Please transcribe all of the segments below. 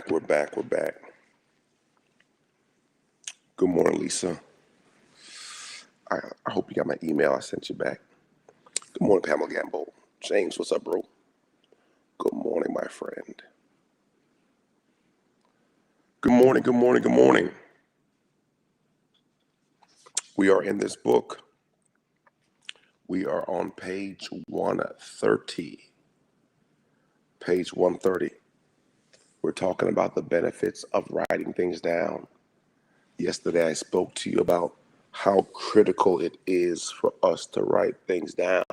We're back. Good morning, Lisa. I hope you got my email I sent you back. Good morning, Pamela Gamble. James, what's up, bro? Good morning, my friend. Good morning, good morning, good morning. We are in this book. We are on page 130. Page 130. We're talking about the benefits of writing things down. Yesterday, I spoke to you about how critical it is for us to write things down.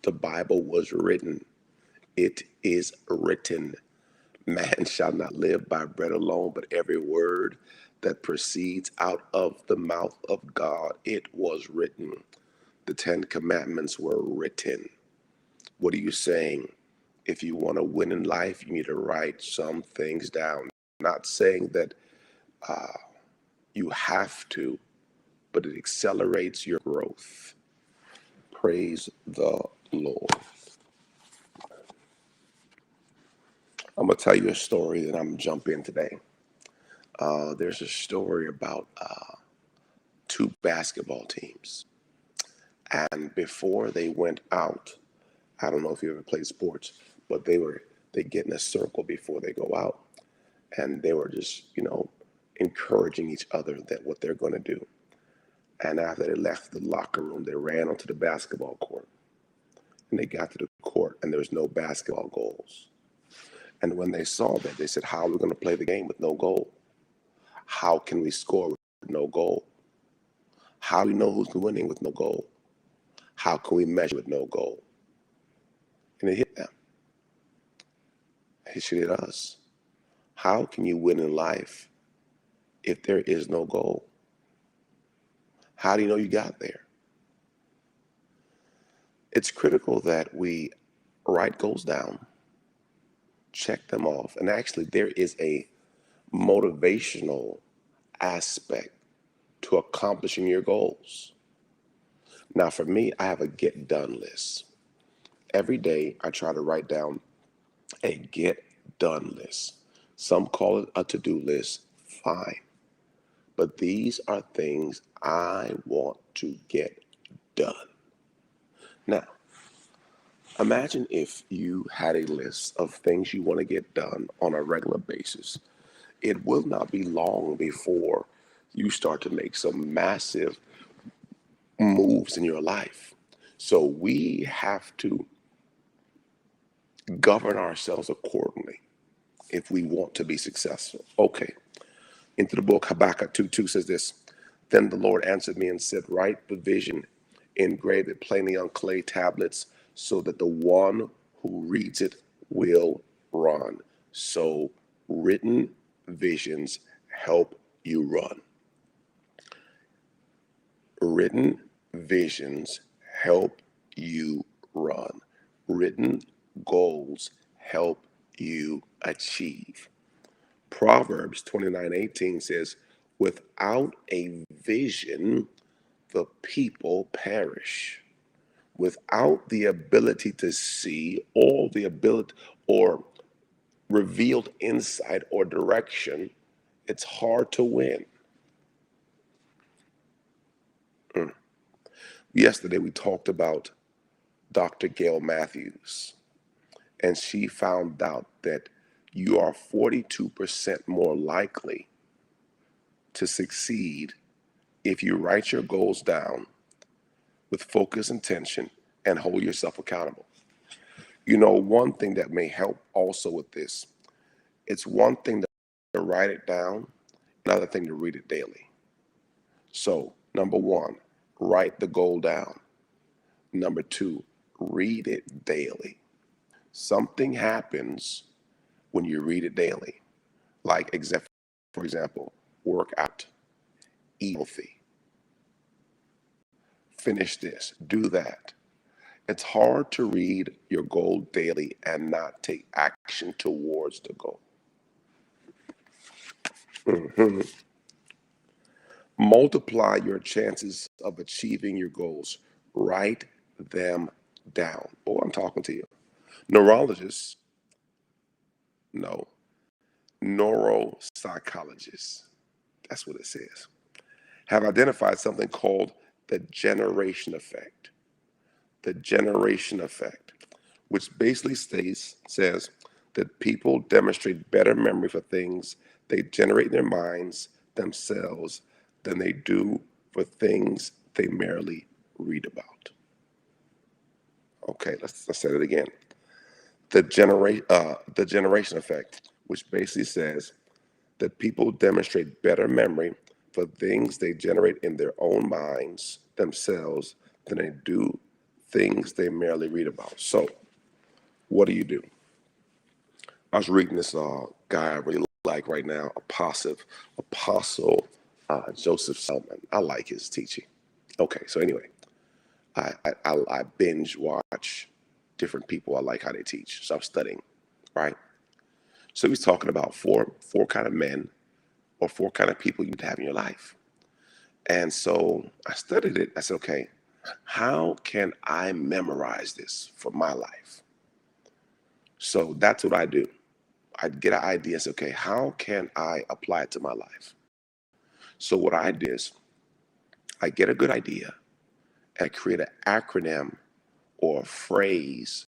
The Bible was written. It is written. Man shall not live by bread alone, but every word that proceeds out of the mouth of God. It was written. The Ten Commandments were written. What are you saying? If you want to win in life, you need to write some things down. Not saying that you have to, but it accelerates your growth. Praise the Lord. I'm going to tell you a story that I'm going to jump in today. There's a story about two basketball teams. And before they went out, I don't know if you ever played sports, but they get in a circle before they go out. And they were just, encouraging each other that what they're going to do. And after they left the locker room, they ran onto the basketball court. And they got to the court, and there was no basketball goals. And when they saw that, they said, how are we going to play the game with no goal? How can we score with no goal? How do we know who's winning with no goal? How can we measure with no goal? And it hit them. It should hit us. How can you win in life if there is no goal? How do you know you got there? It's critical that we write goals down, check them off. And actually, there is a motivational aspect to accomplishing your goals. Now, for me, I have a get done list. Every day, I try to write down a get done list. Some call it a to-do list, fine. But these are things I want to get done. Now, imagine if you had a list of things you want to get done on a regular basis. It will not be long before you start to make some massive moves in your life. So we have to govern ourselves accordingly if we want to be successful. Okay, into the book, Habakkuk 2:2 says this. Then the Lord answered me and said, write the vision, engrave it plainly on clay tablets, so that the one who reads it will run. So written visions help you run. Written visions help you run. Written goals help you achieve. Proverbs 29:18 says, without a vision, the people perish. Without the ability to see, or the ability or revealed insight or direction, it's hard to win. Yesterday, we talked about Dr. Gail Matthews, and she found out that you are 42% more likely to succeed if you write your goals down with focus, intention, and hold yourself accountable. One thing that may help also with this, it's one thing to write it down, another thing to read it daily. So, number one, write the goal down. Number two, read it daily. Something happens when you read it daily. Like, for example, work out, eat healthy, finish this, do that. It's hard to read your goal daily and not take action towards the goal. Mhm. Multiply your chances of achieving your goals. Write them down. Oh, I'm talking to you. Neurologists know neuropsychologists, that's what it says, have identified something called the generation effect. The generation effect, which basically says that people demonstrate better memory for things they generate in their minds themselves than they do for things they merely read about. Okay, let's say it again. The generation effect, which basically says that people demonstrate better memory for things they generate in their own minds themselves than they do things they merely read about. So, what do? I was reading this guy I really like right now, Apostle Joseph Selman. I like his teaching. Okay, so anyway, I binge watch different people. I like how they teach, so I'm studying, right? So he's talking about four kind of men or four kind of people you need to have in your life. And so I studied it. I said, okay, how can I memorize this for my life? So that's what I do. I get an idea and say, okay, how can I apply it to my life? So what I do is I get a good idea and I create an acronym or a phrase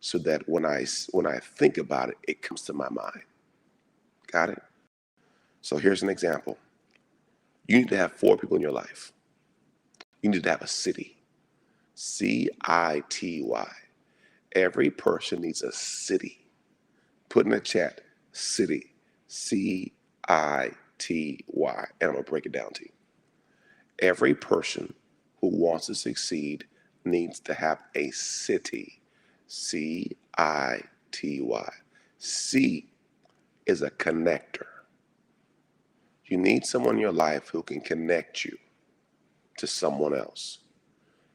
so that when I think about it, it comes to my mind. Got it? So here's an example. You need to have four people in your life. You need to have a city. CITY. Every person needs a city. Put in the chat, city. CITY. And I'm going to break it down to you. Every person who wants to succeed needs to have a city. CITY. C is a connector. You need someone in your life who can connect you to someone else.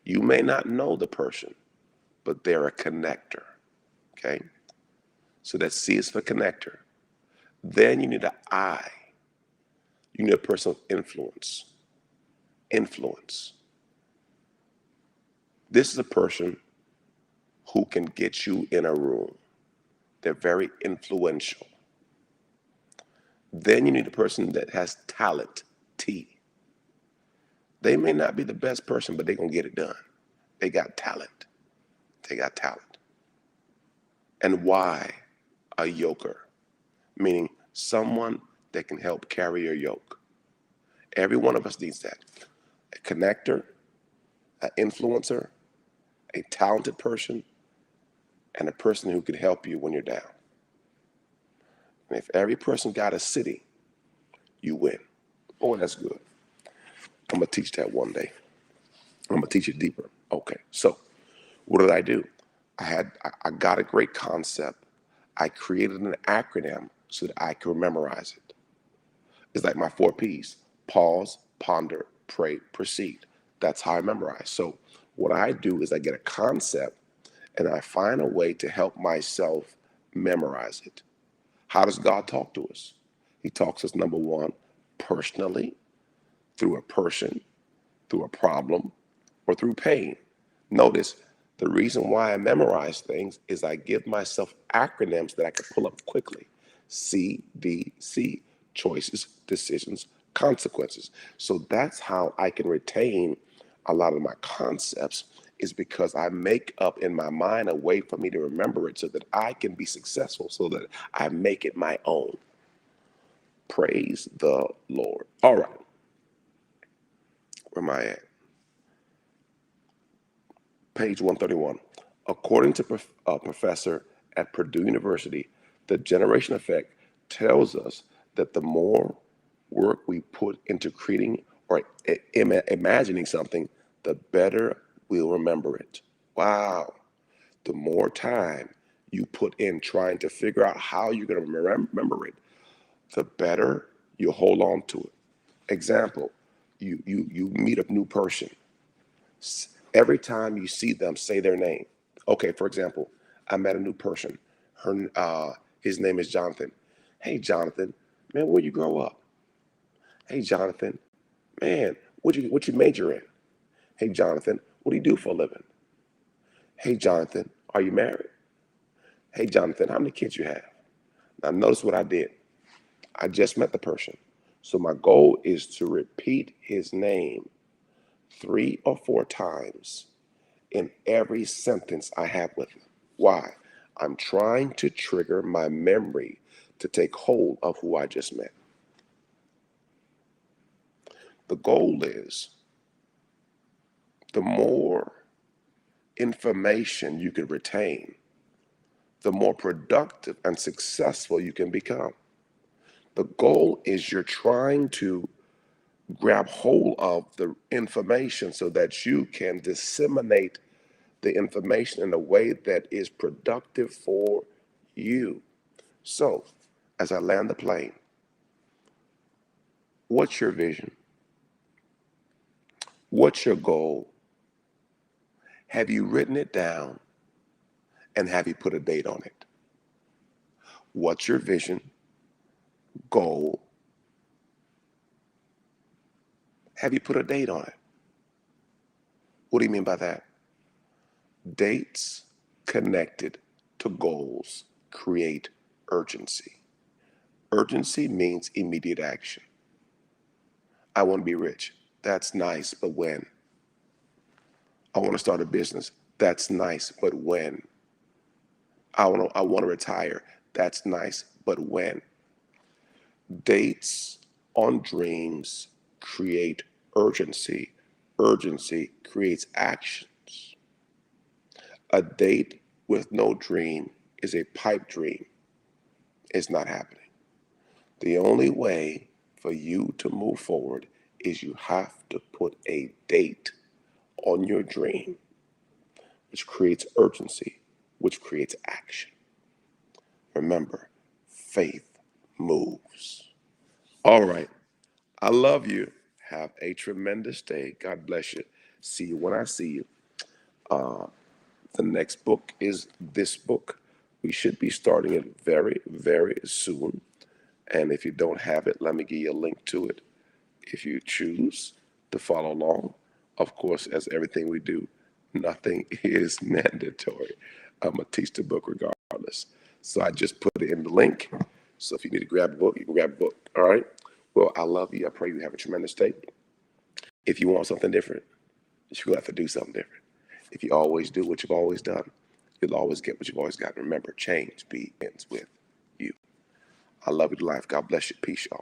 You may not know the person, but they're a connector. Okay? So that C is for connector. Then you need an I. You need a person of influence. Influence. This is a person who can get you in a room. They're very influential. Then you need a person that has talent, T. They may not be the best person, but they're going to get it done. They got talent. They got talent. And Y, a yoker, meaning someone that can help carry your yoke. Every one of us needs that. A connector, an influencer, a talented person, and a person who can help you when you're down. And if every person got a city, you win. Boy, that's good. I'm going to teach that one day. I'm going to teach it deeper. Okay, so what did I do? I got a great concept. I created an acronym so that I could memorize it. It's like my 4 Ps: pause, ponder, pray, proceed. That's how I memorize. So what I do is I get a concept and I find a way to help myself memorize it. How does God talk to us? He talks to us, number one, personally, through a person, through a problem, or through pain. Notice the reason why I memorize things is I give myself acronyms that I can pull up quickly. CDC, choices, decisions, consequences. So that's how I can retain a lot of my concepts, is because I make up in my mind a way for me to remember it so that I can be successful, so that I make it my own. Praise the Lord. All right. Where am I at? Page 131. According to a professor at Purdue University, the generation effect tells us that the more work we put into creating or imagining something, the better we'll remember it. Wow. The more time you put in trying to figure out how you're going to remember it, the better you hold on to it. Example, you meet a new person. Every time you see them, say their name. Okay, for example, I met a new person. His name is Jonathan. Hey, Jonathan, man, where you grow up? Hey, Jonathan, man, what you major in? Hey, Jonathan, what do you do for a living? Hey, Jonathan, are you married? Hey, Jonathan, how many kids you have? Now, notice what I did. I just met the person. So my goal is to repeat his name 3 or 4 times in every sentence I have with him. Why? I'm trying to trigger my memory to take hold of who I just met. The goal is the more information you can retain, the more productive and successful you can become. The goal is you're trying to grab hold of the information so that you can disseminate the information in a way that is productive for you. So, as I land the plane, what's your vision? What's your goal? Have you written it down and have you put a date on it? What's your vision, goal? Have you put a date on it? What do you mean by that? Dates connected to goals create urgency. Urgency means immediate action. I want to be rich. That's nice, but when? I want to start a business. That's nice, but when? I want to retire. That's nice, but when? Dates on dreams create urgency. Urgency creates actions. A date with no dream is a pipe dream. It's not happening. The only way for you to move forward is you have to put a date on your dream, which creates urgency, which creates action. Remember, faith moves. All right. I love you. Have a tremendous day. God bless you. See you when I see you. The next book is this book. We should be starting it very, very soon. And if you don't have it, let me give you a link to it. If you choose to follow along, of course, as everything we do, nothing is mandatory. I'm going to teach the book regardless. So I just put it in the link. So if you need to grab a book, you can grab a book. All right. Well, I love you. I pray you have a tremendous day. If you want something different, you're going to have to do something different. If you always do what you've always done, you'll always get what you've always got. Remember, change begins with you. I love you to life. God bless you. Peace, y'all.